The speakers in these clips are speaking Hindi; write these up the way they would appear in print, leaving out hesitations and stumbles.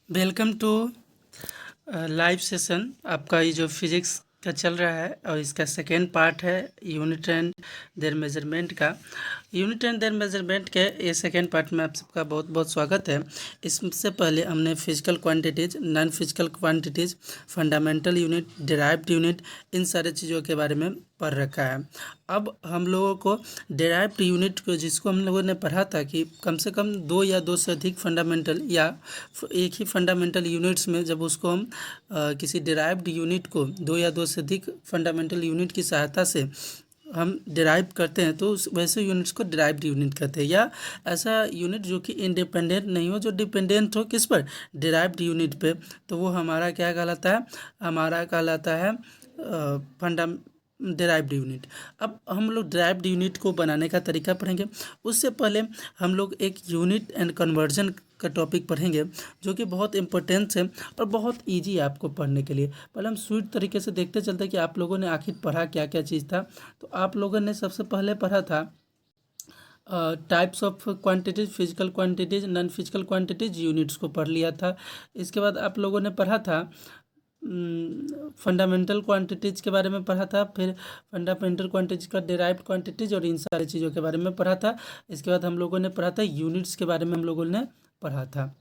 Welcome to live session. आपका ये जो फिजिक्स का चल रहा है और इसका सेकेंड पार्ट है यूनिट एंड देयर मेजरमेंट का। यूनिट एंड देयर मेजरमेंट के ये सेकेंड पार्ट में आप सबका बहुत बहुत स्वागत है। इससे पहले हमने physical quantities, non physical quantities, fundamental unit, derived unit, इन सारे चीज़ों के बारे में पढ़ रखा है। अब हम लोगों को डिराइव्ड यूनिट को, जिसको हम लोगों ने पढ़ा था कि कम से कम दो या दो से अधिक फंडामेंटल या एक ही फंडामेंटल यूनिट्स में जब उसको हम किसी डिराइव्ड यूनिट को दो या दो से अधिक फंडामेंटल यूनिट की सहायता से हम डिराइव करते हैं तो उस वैसे यूनिट्स को डिराइव्ड यूनिट कहते हैं। या ऐसा यूनिट जो कि इंडिपेंडेंट नहीं हो, जो डिपेंडेंट हो किस पर, डिराइव्ड यूनिट पे, तो वो हमारा क्या कहलाता है, हमारा कहलाता है फंडा डिराइव्ड यूनिट। अब हम लोग डिराइव्ड यूनिट को बनाने का तरीका पढ़ेंगे। उससे पहले हम लोग एक यूनिट एंड कन्वर्जन का टॉपिक पढ़ेंगे जो कि बहुत इम्पोर्टेंट है और बहुत इजी है आपको पढ़ने के लिए। पहले हम स्वीट तरीके से देखते चलते कि आप लोगों ने आखिर पढ़ा क्या क्या चीज़ था। तो आप लोगों ने सबसे पहले पढ़ा था types of quantities, physical quantities, non physical quantities, units को पढ़ लिया था। इसके बाद आप लोगों ने पढ़ा था फंडामेंटल क्वांटिटीज़ के बारे में पढ़ा था, फिर फंडामेंटल क्वांटिटीज़ का डिराइव्ड क्वांटिटीज़ और इन सारी चीज़ों के बारे में पढ़ा था। इसके बाद हम लोगों ने पढ़ा था यूनिट्स के बारे में, हम लोगों ने पढ़ा था।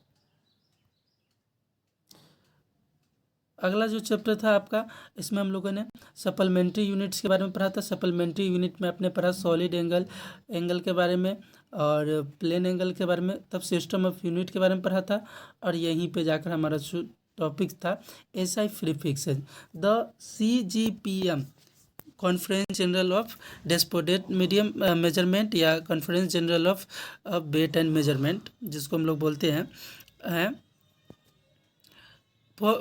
अगला जो चैप्टर था आपका, इसमें हम लोगों ने सप्लीमेंट्री यूनिट्स के बारे में पढ़ा था। सप्लीमेंट्री यूनिट में आपने पढ़ा सॉलिड एंगल एंगल के बारे में और प्लेन एंगल के बारे में, तब सिस्टम ऑफ यूनिट के बारे में पढ़ा था। और यहीं पे जाकर हमारा टॉपिक था SI prefixes. The CGPM, conference general of डेस्पोडेट मीडियम मेजरमेंट या conference general of weight and measurement, जिसको हम लोग बोलते हैं for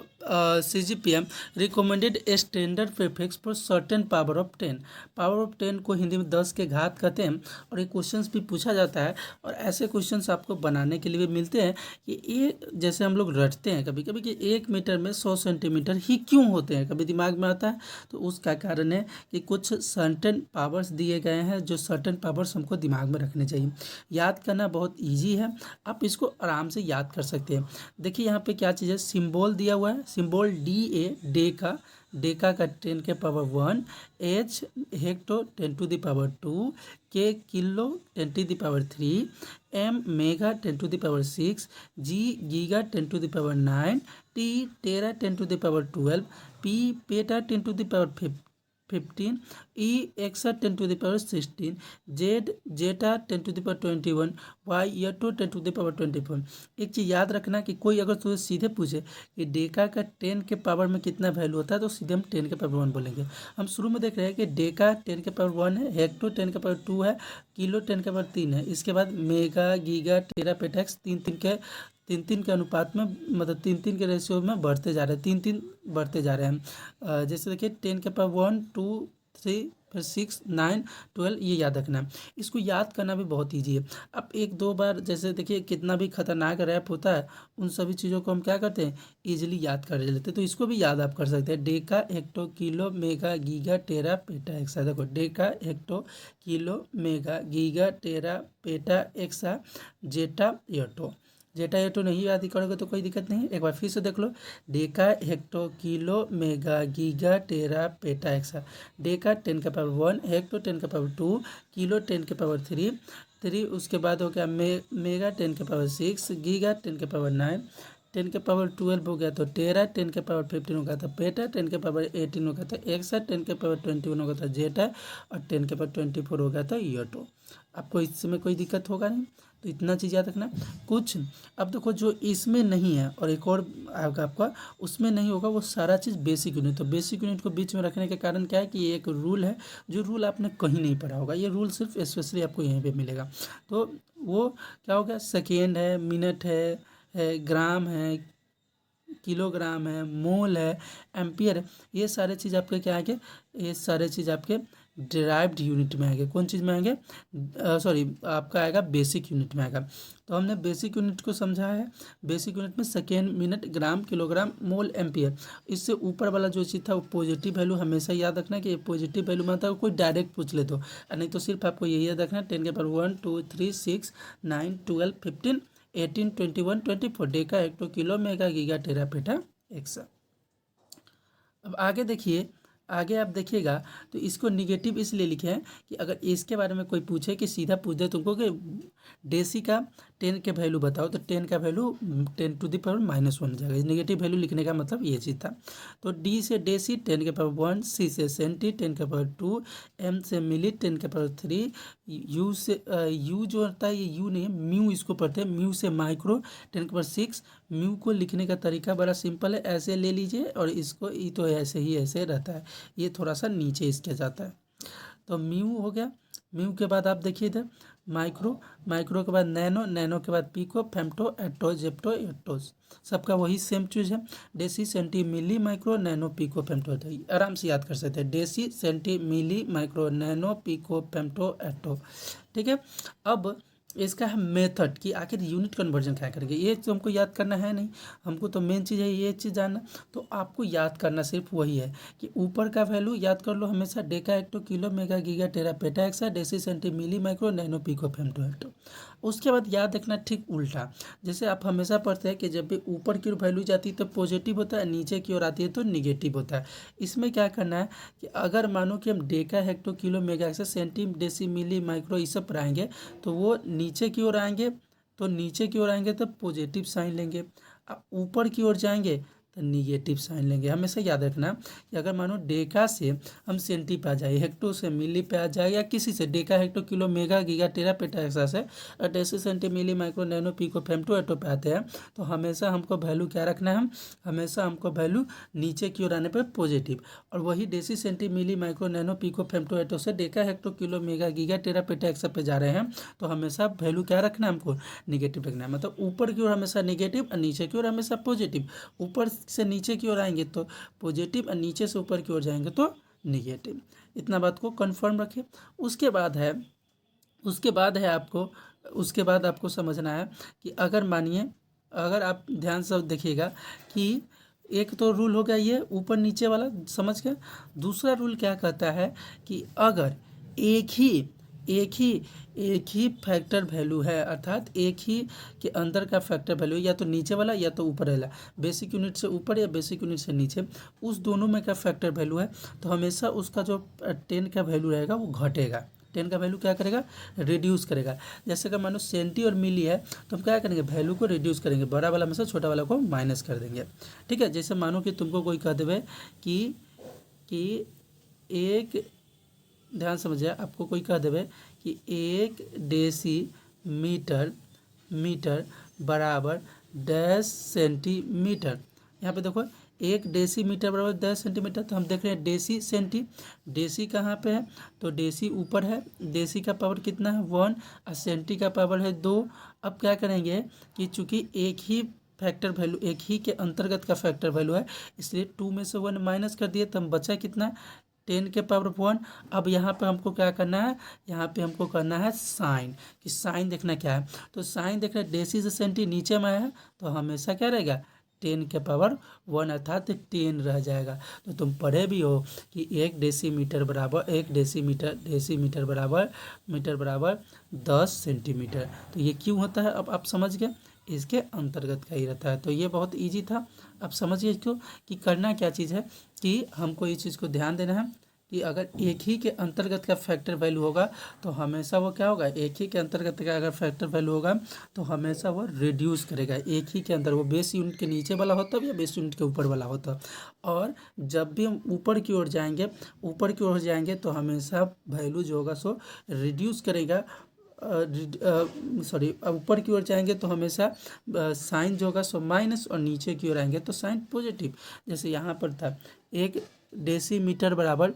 CGPM recommended a standard prefix for certain power of 10। Power of 10 को हिंदी में 10 के घात कहते हैं। और ये क्वेश्चंस भी पूछा जाता है और ऐसे क्वेश्चंस आपको बनाने के लिए भी मिलते हैं कि ये जैसे हम लोग रटते हैं कभी कभी कि 1 मीटर में 100 सेंटीमीटर ही क्यों होते हैं, कभी दिमाग में आता है। तो उसका कारण है कि कुछ सर्टेन पावर्स दिए गए हैं, जो सर्टेन पावर्स हमको दिमाग में रखने चाहिए। याद करना बहुत ईजी है, आप इसको आराम से याद कर सकते हैं। देखिए यहाँ पे क्या चीज़ है, सिंबल दिया हुआ है, सिंबल DA, डेका का 10 के power 1, H hecto 10 to the power 2, K kilo 10 to the power 3, M mega 10 to the power 6, G giga 10 to the power 9, T tera 10 to the power 12, P peta 10 to the power 15, E exa 10 to the power 16, Z zetta 10 to the power 21, Y yotta 10 to the power 24। एक चीज़ याद रखना कि कोई अगर तुझे सीधे पूछे कि डेका का 10 के पावर में कितना वैल्यू होता है तो सीधे हम 10 के पावर 1 बोलेंगे। हम शुरू में देख रहे हैं कि डेका 10 के पावर 1 है, हेक्टो 10 के पावर 2 है, किलो 10 के पावर 3 है। इसके बाद मेगा गीगा टेरा पेटाक्स तीन तीन के अनुपात में, मतलब तीन तीन के रेशियो में बढ़ते जा रहे हैं, तीन तीन बढ़ते जा रहे हैं। जैसे देखिए 10 के पावर 1 2 3 फिर 6 9 12, ये याद रखना है। इसको याद करना भी बहुत ईजी है। अब एक दो बार जैसे देखिए कितना भी खतरनाक रैप होता है, उन सभी चीज़ों को हम क्या करते हैं, ईजिली याद कर लेते हैं। तो इसको भी याद आप कर सकते हैं, deca hecto kilo mega giga tera peta exa. देखो deca hecto kilo mega giga tera peta exa zetta yotta. Zetta atto नहीं याद करोगे तो कोई दिक्कत नहीं, एक बार फिर से देख लो। Deca hecto kilo mega giga tera peta exa. Deca 10 का पावर 1, हेक्टो 10 का पावर 2, किलो 10 के पावर 3, उसके बाद हो गया मेगा 10 के पावर 6, गीगा 10 के पावर 9, 10 के पावर 12 हो गया तो टेरा, 10 के पावर 15 हो गया था पेटा, 10 के पावर 18 हो गया था एक्सा, 10 के पावर 21 हो गया था जेटा और 10 के पावर 24 हो गया था योटो। आपको इसमें कोई दिक्कत होगा नहीं, तो इतना चीज़ याद रखना कुछ। अब देखो जो इसमें नहीं है और एक और आपका उसमें नहीं होगा, वो सारा चीज़ बेसिक यूनिट। तो बेसिक यूनिट को बीच में रखने के कारण क्या है कि ये एक रूल है, जो रूल आपने कहीं नहीं पढ़ा होगा, ये रूल सिर्फ स्पेशली आपको यहीं पे मिलेगा। तो वो क्या हो गया, सेकेंड है, मिनट है, ग्राम है, किलोग्राम है, मोल है, एम्पियर है, ये सारे चीज़ आपके क्या आएंगे, ये सारे चीज़ आपके डिराइव्ड यूनिट में आएंगे। कौन चीज़ में आएंगे, सॉरी आपका आएगा बेसिक यूनिट में आएगा। तो हमने बेसिक यूनिट को समझा है। बेसिक यूनिट में सेकेंड, मिनट, ग्राम, किलोग्राम, मोल, एम्पियर। इससे ऊपर वाला जो चीज़ था वो पॉजिटिव वैल्यू हमेशा याद रखना कि ये पॉजिटिव वैल्यू में आता है, कोई डायरेक्ट पूछ ले तो, नहीं तो सिर्फ आपको यही याद रखना 10 के power 1 2 3 6 9 12 15 18, 21, 24 deca hecto kilo mega giga tera peta exa. अब आगे देखिए, आगे आप देखिएगा तो इसको निगेटिव इसलिए लिखे हैं कि अगर इसके बारे में कोई पूछे कि सीधा पूछ दे तुमको कि डेसी का 10 के वैल्यू बताओ, तो 10 का वैल्यू 10⁻⁻1 जाएगा। निगेटिव वैल्यू लिखने का मतलब ये चीज़ था। तो डी से डेसी 10 के पावर 1, सी से सेंटी 10 के पावर 2, एम से मिली 10 के पावर 3, यू से यू जो होता है ये यू नहीं है, म्यू इसको पढ़ते हैं, म्यू से माइक्रो 10 के पावर 6। म्यू को लिखने का तरीका बड़ा सिंपल है, ऐसे ले लीजिए और इसको ये तो ऐसे ही ऐसे रहता है, ये थोड़ा सा नीचे इसके जाता है। तो म्यू हो गया। म्यू के बाद आप देखिए इधर माइक्रो, माइक्रो के बाद नैनो, नैनो के बाद पिको, फेम्टो, एटो, जेप्टो, एटोस, सबका वही सेम चीज़ है। Deci, centi, milli, micro, nano, pico, femto, आराम से याद कर सकते हैं। Deci, centi, milli, micro, nano, pico, femto, एटो। ठीक है। अब इसका है मेथड कि आखिर यूनिट कन्वर्जन क्या करेंगे, ये तो हमको याद करना है नहीं, हमको तो मेन चीज़ है ये चीज़ जानना। तो आपको याद करना सिर्फ वही है कि ऊपर का वैल्यू याद कर लो हमेशा, deca hecto kilo mega giga tera peta exa, deci centi milli micro nano pico femto hecto. उसके बाद याद रखना ठीक उल्टा, जैसे आप हमेशा पढ़ते हैं कि जब भी ऊपर की ओर वैल्यू जाती है तो पॉजिटिव होता है, नीचे की ओर आती है तो निगेटिव होता है। इसमें क्या करना है कि अगर मानो कि हम deca hecto kilo mega exa centi deci milli micro ये सब पढ़ाएंगे तो वो नीचे की ओर आएंगे, तो नीचे की ओर आएंगे तो पॉजिटिव साइन लेंगे, ऊपर की ओर जाएंगे तो निगेटिव साइन लेंगे। हमेशा याद रखना कि अगर मानो डेका से हम सेंटी पे आ जाए, हेक्टो से मिली पे आ जाए, या किसी से deca hecto kilo mega giga tera peta exa से deci centi milli micro nano pico femto atto पे आते हैं, तो हमेशा हमको वैल्यू क्या रखना है, हमेशा हमको वैल्यू नीचे की ओर आने पर पॉजिटिव। और वही deci centi milli micro nano pico femto atto से deca hecto kilo mega giga tera peta exa पे जा रहे हैं, तो हमेशा वैल्यू क्या रखना है, हमको निगेटिव रखना है। मतलब ऊपर की ओर हमेशा निगेटिव और नीचे की ओर हमेशा पॉजिटिव। ऊपर से नीचे की ओर आएंगे तो पॉजिटिव और नीचे से ऊपर की ओर जाएंगे तो निगेटिव। इतना बात को कंफर्म रखिए। उसके बाद है उसके बाद आपको समझना है कि अगर मानिए, अगर आप ध्यान से देखिएगा कि एक तो रूल हो गया ये ऊपर नीचे वाला, समझ गए। दूसरा रूल क्या कहता है कि अगर एक ही फैक्टर वैल्यू है, अर्थात एक ही के अंदर का फैक्टर वैल्यू या तो नीचे वाला या तो ऊपर वाला, बेसिक यूनिट से ऊपर या बेसिक यूनिट से नीचे, उस दोनों में का फैक्टर वैल्यू है, तो हमेशा उसका जो 10 का वैल्यू रहेगा वो घटेगा। 10 का वैल्यू क्या करेगा, रिड्यूस करेगा। जैसे कि मानो सेंटी और मिली है तो हम क्या करेंगे, वैल्यू को रिड्यूस करेंगे, बड़ा वाला में से छोटा वाला को माइनस कर देंगे। ठीक है। जैसे मानो कि तुमको कोई कह देवे कि एक, ध्यान समझिए, आपको कोई कह देवे कि 1 डेसी मीटर बराबर 10 सेंटीमीटर। यहाँ पे देखो 1 डेसी मीटर बराबर 10 सेंटीमीटर, तो हम देख रहे हैं डेसी सेंटी, डेसी कहाँ पे है, तो डेसी ऊपर है, डेसी का पावर कितना है 1 और सेंटी का पावर है 2। अब क्या करेंगे कि चूँकि एक ही फैक्टर वैल्यू, एक ही के अंतर्गत का फैक्टर वैल्यू है, इसलिए 2 में से 1 माइनस कर दिए तो हम बचा कितना 10 के पावर 1। अब यहाँ पे हमको क्या करना है, यहाँ पे हमको करना है साइन, कि साइन देखना क्या है, तो साइन देखना डेसी से सेंटी नीचे में है तो हमेशा क्या रहेगा 10 के पावर 1 अर्थात 10 रह जाएगा। तो तुम पढ़े भी हो कि 1 डेसीमीटर बराबर 10 सेंटीमीटर। तो ये क्यों होता है अब आप समझ गए, इसके अंतर्गत का ही रहता है। तो ये बहुत इजी था, अब समझिए इसको कि करना क्या चीज़ है, कि हमको इस चीज़ को ध्यान देना है कि अगर एक ही के अंतर्गत का फैक्टर वैल्यू होगा तो हमेशा वो क्या होगा, एक ही के अंतर्गत का अगर फैक्टर वैल्यू होगा तो हमेशा वो रिड्यूस करेगा। एक ही के अंदर, वो बेस यूनिट के नीचे वाला होता है या बेस यूनिट के ऊपर वाला होता है। और जब भी हम ऊपर की ओर जाएंगे तो हमेशा वैल्यू जो होगा सो रिड्यूस करेगा। ऊपर की ओर जाएंगे तो हमेशा साइन जो होगा सो माइनस, और नीचे की ओर आएंगे तो साइन पॉजिटिव। जैसे यहाँ पर था 1 डेसीमीटर बराबर,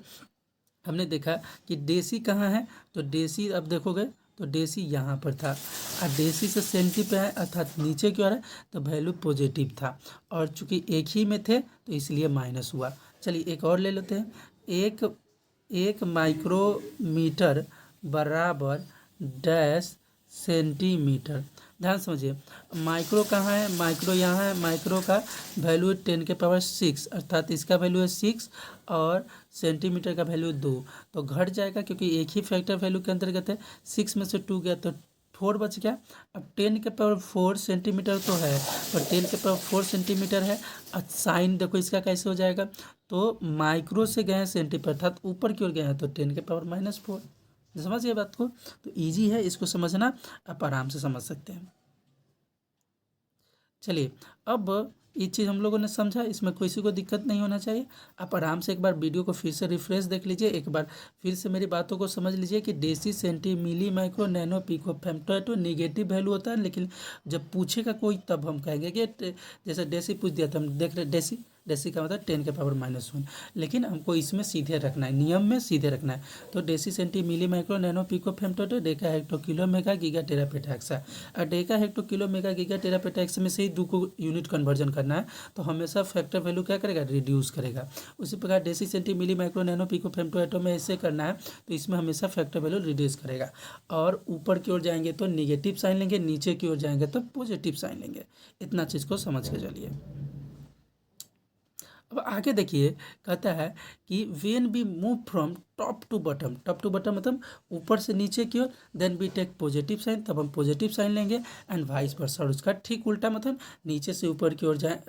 हमने देखा कि डेसी कहाँ है, तो डेसी अब देखोगे तो डेसी यहाँ पर था, और डेसी से सेंटी पे है अर्थात नीचे की ओर है तो वैल्यू पॉजिटिव था, और चूंकि एक ही में थे तो इसलिए माइनस हुआ। चलिए एक और ले लेते हैं, एक माइक्रोमीटर बराबर 10 सेंटीमीटर। ध्यान समझिए, माइक्रो कहाँ है, माइक्रो यहाँ है, माइक्रो का वैल्यू 10 के पावर 6 अर्थात इसका वैल्यू है 6, और सेंटीमीटर का वैल्यू 2, तो घट जाएगा क्योंकि एक ही फैक्टर वैल्यू के अंतर्गत है। 6 में से 2 गया तो 4 बच गया। अब 10⁴ सेंटीमीटर तो है, तो 10⁴ सेंटीमीटर है। अब साइन देखो इसका कैसे हो जाएगा, तो माइक्रो से गए हैं सेंटीमीटर, अर्थात ऊपर की ओर गए हैं, तो 10⁻⁻4। समझिए बात को, तो इजी है, इसको समझना आप आराम से समझ सकते हैं। चलिए, अब ये चीज़ हम लोगों ने समझा, इसमें किसी को दिक्कत नहीं होना चाहिए। आप आराम से एक बार वीडियो को फिर से रिफ्रेश देख लीजिए, एक बार फिर से मेरी बातों को समझ लीजिए कि deci centi milli micro nano pico femto तो नेगेटिव वैल्यू होता है, लेकिन जब पूछेगा कोई तब हम कहेंगे कि जैसे डेसी पूछ दिया तो हम देख रहे डेसी, डेसी का मतलब 10⁻⁻1, लेकिन हमको इसमें सीधे रखना है, नियम में सीधे रखना है। तो deci centi milli micro nano pico femto deca hecto kilo mega giga tera peta exa, और deca hecto kilo mega giga tera peta exa में से ही 2 को यूनिट कन्वर्जन करना है, तो हमेशा फैक्टर वैल्यू क्या करेगा, रिड्यूस करेगा। उसी प्रकार deci centi milli micro nano pico femto atto में ऐसे करना है, तो इसमें हमेशा फैक्टर वैल्यू रिड्यूस करेगा। और ऊपर की ओर जाएंगे तो निगेटिव साइन लेंगे, नीचे की ओर जाएंगे तो पॉजिटिव साइन लेंगे। इतना चीज़ को समझ के चलिए। अब आगे देखिए, कहता है कि when we move from top to bottom, top to bottom मतलब ऊपर से नीचे की ओर, then we take positive sign, तब हम पॉजिटिव साइन लेंगे, एंड वाइस वर्सा, और उसका ठीक उल्टा मतलब नीचे से ऊपर की ओर जाए,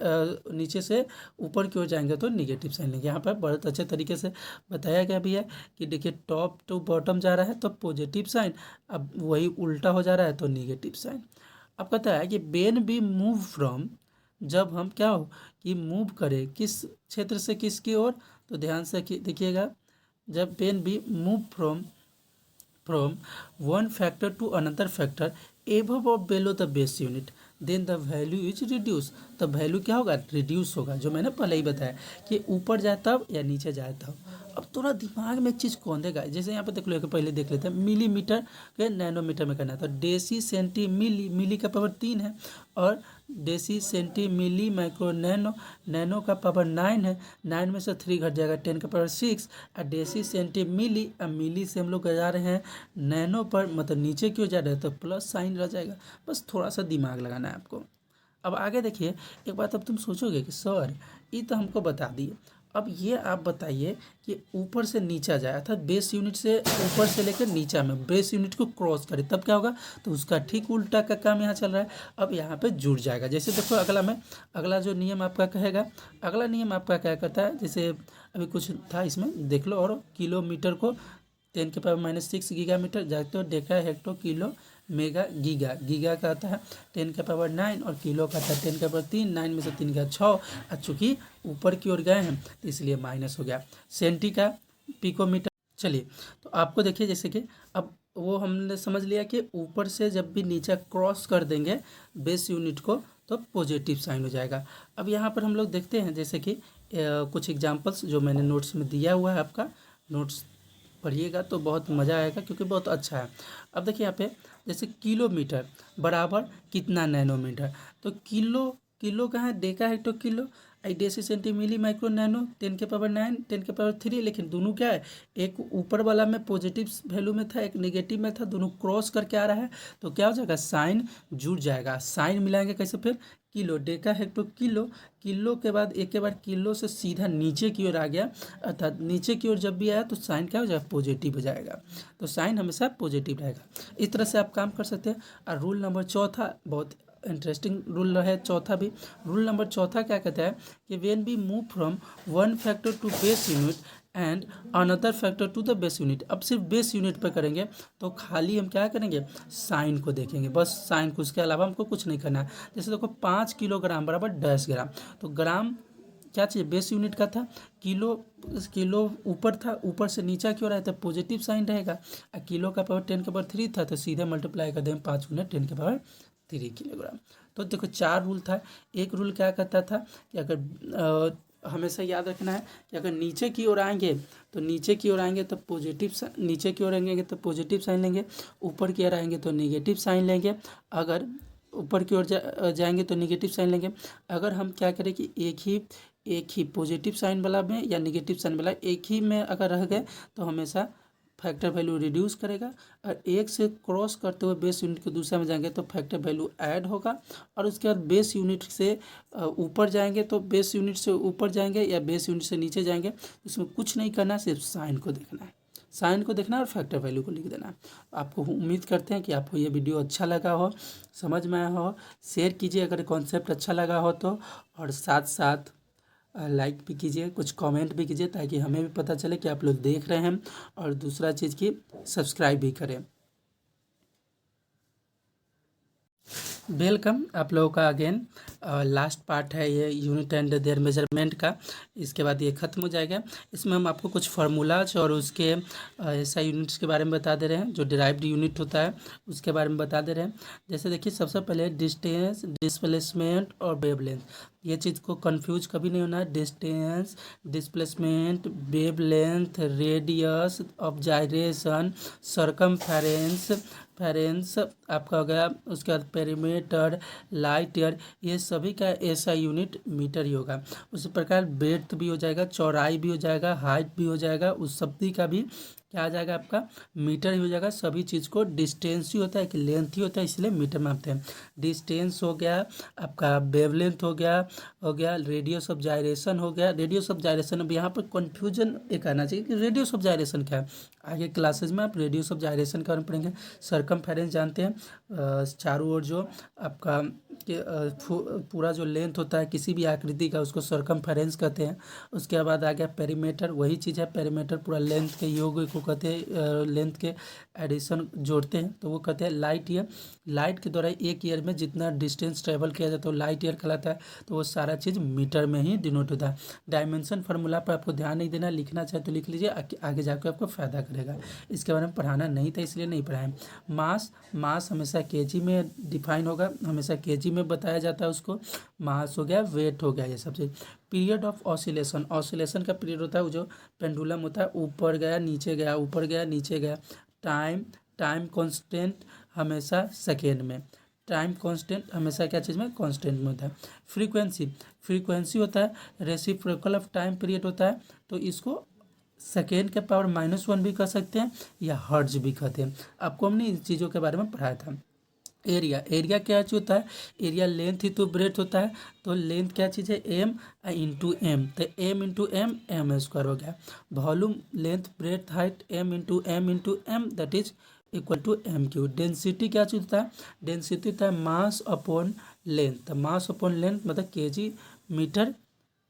नीचे से ऊपर की ओर जाएंगे तो निगेटिव साइन लेंगे। यहाँ पर बहुत अच्छे तरीके से बताया गया भी है कि देखिए टॉप टू बॉटम जा रहा है तो पॉजिटिव साइन, अब वही उल्टा हो जा रहा है तो निगेटिव साइन। अब कहता है कि वेन बी मूव फ्रॉम, जब हम क्या हो कि मूव करें किस क्षेत्र से किसकी ओर, तो ध्यान से देखिएगा, जब when we move from one factor to another factor above और below the base unit, then the value is reduce, तब वैल्यू क्या होगा, रिड्यूस होगा, जो मैंने पहले ही बताया कि ऊपर जाए तब या नीचे जाए तब। अब थोड़ा दिमाग में एक चीज़ कौन देगा, जैसे यहाँ पे देख लो, पहले देख लेते हैं मिलीमीटर के नैनोमीटर में करना है, तो डेसी सेंटी मिली, मिली का पावर 3 है, और deci centi milli micro nano, nano का पावर 9 है, 9 में से 3 घट जाएगा, 10⁻6, और डेसी सेंटी मिली, अब मिली से हम लोग जा रहे हैं नैनो पर, मतलब नीचे क्यों जा रहे हैं तो प्लस साइन रह जाएगा। बस थोड़ा सा दिमाग लगाना है आपको। अब आगे देखिए, एक बात अब तुम सोचोगे कि सर ये तो हमको बता दिए, अब ये आप बताइए कि ऊपर से नीचा जाए, अर्थात बेस यूनिट से ऊपर से लेकर नीचा में बेस यूनिट को क्रॉस करे तब क्या होगा, तो उसका ठीक उल्टा का काम यहाँ चल रहा है। अब यहाँ पे जुड़ जाएगा, जैसे देखो अगला जो नियम आपका कहेगा, अगला नियम आपका क्या करता है, जैसे अभी कुछ था इसमें देख लो, और किलोमीटर को 10⁻⁻6 गीगामीटर जाते हो, देखा है hecto kilo mega giga, giga का आता है 10⁻9 और किलो का आता है 10⁻3, 9 में से 3 का 6, और चूँकि ऊपर की ओर गए हैं तो इसलिए माइनस हो गया। सेंटी का पिकोमीटर। चलिए, तो आपको देखिए जैसे कि अब वो हमने समझ लिया कि ऊपर से जब भी नीचे क्रॉस कर देंगे बेस यूनिट को तो पॉजिटिव साइन हो जाएगा। अब यहाँ पर हम लोग देखते हैं जैसे कि कुछ एग्जांपल्स जो मैंने नोट्स में दिया हुआ है, आपका नोट्स पढ़िएगा तो बहुत मज़ा आएगा क्योंकि बहुत अच्छा है। अब देखिए यहाँ पे जैसे किलोमीटर बराबर कितना नैनोमीटर, तो किलो कहाँ है, देखा है तो किलो, आई deci centi milli micro nano 10⁻9 10⁻3, लेकिन दोनों क्या है, एक ऊपर वाला में पॉजिटिव वैल्यू में था, एक नेगेटिव में था, दोनों क्रॉस करके आ रहा है, तो क्या हो जाएगा, साइन जुड़ जाएगा। साइन मिलाएंगे कैसे, फिर kilo, Deka hecto kilo, kilo के बाद एक के बाद किलो से सीधा नीचे की ओर आ गया, अर्थात नीचे की ओर जब भी आया तो साइन क्या हो जाएगा, पॉजिटिव हो जाएगा, तो साइन हमेशा पॉजिटिव रहेगा। इस तरह से आप काम कर सकते हैं। और रूल नंबर चौथा बहुत इंटरेस्टिंग रूल है, चौथा भी। रूल नंबर चौथा क्या कहता है कि when we move from one factor to base unit and another factor to the base unit, अब सिर्फ बेस यूनिट पर करेंगे तो खाली हम क्या करेंगे, साइन को देखेंगे, बस साइन को, उसके अलावा हमको कुछ नहीं करना है। जैसे देखो 5 किलोग्राम बराबर 10 ग्राम, तो ग्राम क्या चाहिए, बेस यूनिट का था, किलो ऊपर था, ऊपर से नीचा क्यों रहा है तो पॉजिटिव साइन रहेगा, और किलो का पावर 10⁻3 था तो सीधे मल्टीप्लाई कर दें 5 × 10⁻3 किलोग्राम। तो देखो 4 रूल था। एक रूल क्या कहता था कि अगर हमेशा याद रखना है कि अगर नीचे की ओर आएंगे तो पॉजिटिव, नीचे की ओर आएंगे तो पॉजिटिव साइन लेंगे, ऊपर की ओर आएंगे तो नेगेटिव साइन लेंगे, अगर ऊपर की ओर जाएंगे तो नेगेटिव साइन लेंगे। अगर हम क्या करें कि एक ही पॉजिटिव साइन वाला में या नेगेटिव साइन वाला एक ही में अगर रह गए तो हमेशा फैक्टर वैल्यू रिड्यूस करेगा, और एक से क्रॉस करते हुए बेस यूनिट के दूसरे में जाएंगे तो फैक्टर वैल्यू ऐड होगा, और उसके बाद बेस यूनिट से ऊपर जाएंगे तो बेस यूनिट से ऊपर जाएंगे या बेस यूनिट से नीचे जाएंगे, इसमें कुछ नहीं करना, सिर्फ साइन को देखना है। साइन को देखना है और फैक्टर वैल्यू को लिख देना है। आपको उम्मीद करते हैं कि आपको ये वीडियो अच्छा लगा हो, समझ में आया हो। शेयर कीजिए अगर कॉन्सेप्ट अच्छा लगा हो तो, और साथ साथ लाइक भी कीजिए, कुछ कमेंट भी कीजिए ताकि हमें भी पता चले कि आप लोग देख रहे हैं। और दूसरा चीज़ की सब्सक्राइब भी करें। वेलकम आप लोगों का अगेन। लास्ट पार्ट है ये यूनिट एंड देयर मेजरमेंट का। इसके बाद ये ख़त्म हो जाएगा। इसमें हम आपको कुछ फार्मूलाज और उसके ऐसा यूनिट्स के बारे में बता दे रहे हैं, जो डिराइव्ड यूनिट होता है उसके बारे में बता दे रहे हैं। जैसे देखिए, सबसे पहले डिस्टेंस, डिस्प्लेसमेंट और वेवलेंथ। ये चीज़ को कंफ्यूज कभी नहीं होना है। Distance, displacement, wavelength, radius of gyration, circumference, फेरेंस आपका हो गया। उसके बाद पेरीमीटर, लाइट ईयर, ये सभी का ऐसा यूनिट मीटर ही होगा। उसी प्रकार ब्रेड्थ भी हो जाएगा, चौड़ाई भी हो जाएगा, हाइट भी हो जाएगा, उस सभी का भी क्या आ जाएगा आपका मीटर ही हो जाएगा। सभी चीज़ को डिस्टेंस ही होता है कि लेंथ ही होता है, इसलिए मीटर मापते हैं। डिस्टेंस हो गया आपका, वेवलेंथ हो गया रेडियस ऑफ जायरेशन हो गया। रेडियस ऑफ जायरेशन, अब यहाँ पर कन्फ्यूजन एक आना चाहिए कि रेडियस ऑफ जायरेशन क्या है। आगे क्लासेज में आप रेडियस ऑफ जायरेशन के बारे में पढ़ेंगे। सरकमफेरेंस जानते हैं, चारों ओर जो आपका पूरा जो लेंथ होता है किसी भी आकृति का, उसको सरकमफेरेंस कहते हैं। उसके बाद आ गया पेरीमीटर, वही चीज़ है। पेरीमीटर पूरा लेंथ के योग को कहते हैं, लेंथ के एडिशन जोड़ते हैं तो वो कहते हैं लाइट ईयर। लाइट के द्वारा एक ईयर में जितना डिस्टेंस ट्रेवल किया जाता है वो लाइट ईयर कहलाता है। तो वो सारा चीज़ मीटर में ही डिनोट होता है। डायमेंशन फार्मूला पर आपको ध्यान नहीं देना, लिखना चाहे तो लिख लीजिए, आगे जाकर आपको फ़ायदा करेगा। इसके बारे में पढ़ाना नहीं था इसलिए नहीं पढ़ाएं। मास हमेशा केजी में डिफाइन होगा, हमेशा केजी में बताया जाता है उसको। मास हो गया, वेट हो गया, ये सब चीज़। पीरियड ऑफ ऑसिलेशन, ऑसिलेशन का पीरियड होता है वो जो पेंडुलम होता है, ऊपर गया नीचे गया, ऊपर गया नीचे गया। टाइम कांस्टेंट हमेशा सेकेंड में। टाइम कांस्टेंट हमेशा क्या चीज़ में, कांस्टेंट में होता है। फ्रीक्वेंसी होता है रेसिप्रोकल ऑफ टाइम पीरियड होता है, तो इसको सेकेंड के पावर -1 भी कह सकते हैं या हर्ट्ज भी कहते हैं। आपको हमने इन चीज़ों के बारे में पढ़ाया था। एरिया क्या चीज़ होता है, एरिया लेंथ ही तो ब्रेथ होता है। तो लेंथ क्या चीज़ है, एम इंटू एम, तो एम इंटू एम स्क्वायर हो गया। Volume, length, breadth, height, M into M that is equal to M cube. Density क्या चीज़ होता है, डेंसिटी होता है mass upon length. Mass upon length मतलब KG metre,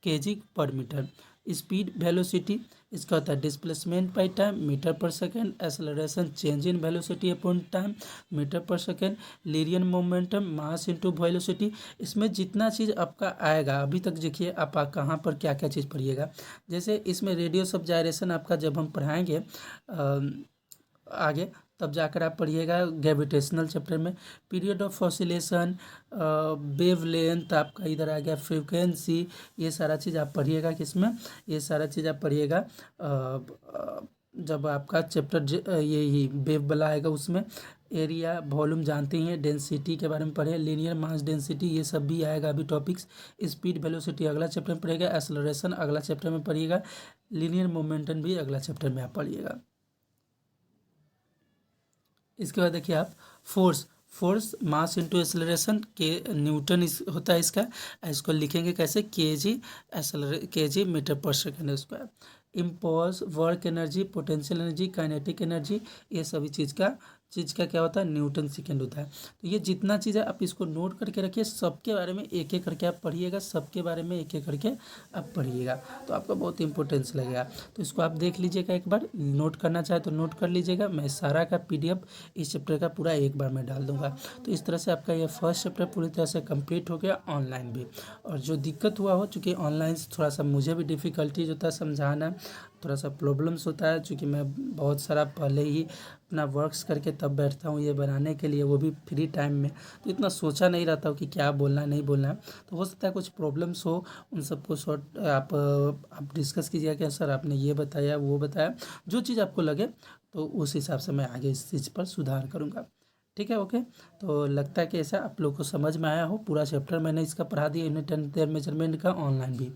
KG per metre. Speed, velocity, इसका होता है displacement by time, metre per second. Acceleration, change in velocity upon time, metre per second. Linear momentum, mass into velocity. इसमें जितना चीज़ आपका आएगा, अभी तक देखिए आप कहाँ पर क्या क्या चीज़ पढ़िएगा। जैसे इसमें रेडियस ऑफ जायरेशन आपका जब हम पढ़ाएंगे आगे, तब जाकर आप पढ़िएगा ग्रेविटेशनल चैप्टर में। Period of oscillation, wave length आपका इधर आ गया, फ्रीक्वेंसी, ये सारा चीज़ आप पढ़िएगा। किसमें, ये सारा चीज़ आप पढ़िएगा जब आपका चैप्टर ये वेव वाला आएगा उसमें। एरिया, वॉल्यूम जानते ही हैं, डेंसिटी के बारे में पढ़े, लीनियर मास डेंसिटी, ये सब भी आएगा अभी टॉपिक्स। स्पीड, वेलोसिटी अगला चैप्टर में पढ़िएगा। एक्सेलरेशन अगला चैप्टर में पढ़िएगा। लीनियर मोमेंटम भी अगला चैप्टर में आप पढ़िएगा। इसके बाद देखिए आप फोर्स मास इंटू एक्सेलरेशन के न्यूटन होता है इसका। इसको लिखेंगे कैसे, KG metre per second square. Impulse, work energy, potential energy, kinetic energy, ये सभी चीज़ का क्या होता है, न्यूटन सेकेंड होता है। तो ये जितना चीज़ है आप इसको नोट करके रखिए, सबके बारे में एक एक करके आप पढ़िएगा, सबके बारे में एक एक करके आप पढ़िएगा, तो आपका बहुत इंपॉर्टेंस लगेगा। तो इसको आप देख लीजिएगा, एक बार नोट करना चाहे तो नोट कर लीजिएगा। मैं सारा का PDF इस चैप्टर का पूरा एक बार मैं डाल दूंगा। तो इस तरह से आपका ये फर्स्ट चैप्टर पूरी तरह से कंप्लीट हो गया, ऑनलाइन भी। और जो दिक्कत हुआ हो, चूँकि ऑनलाइन थोड़ा सा मुझे भी डिफ़िकल्टीज होता है समझाना, थोड़ा सा प्रॉब्लम्स होता है, चूँकि मैं बहुत सारा पहले ही अपना वर्क्स करके तब बैठता हूँ ये बनाने के लिए, वो भी फ्री टाइम में। तो इतना सोचा नहीं रहता हूँ कि क्या बोलना है नहीं बोलना है। तो हो सकता है कुछ प्रॉब्लम्स हो, उन सबको सॉर्ट आप डिस्कस कीजिएगा कि सर आपने ये बताया वो बताया, जो चीज़ आपको लगे तो उस हिसाब से मैं आगे इस चीज़ पर सुधार करूँगा। ठीक है, ओके। तो लगता है कि ऐसा आप लोग को समझ में आया हो। पूरा चैप्टर मैंने इसका पढ़ा दिया, यूनिट एंड देयर मेजरमेंट का। ऑनलाइन भी,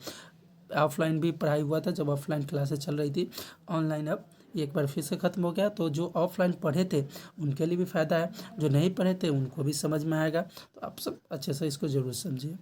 ऑफलाइन भी पढ़ाई हुआ था जब ऑफलाइन क्लासेस चल रही थी। ऑनलाइन अब एक बार फिर से ख़त्म हो गया, तो जो ऑफलाइन पढ़े थे उनके लिए भी फ़ायदा है, जो नहीं पढ़े थे उनको भी समझ में आएगा। तो आप सब अच्छे से इसको ज़रूर समझिए।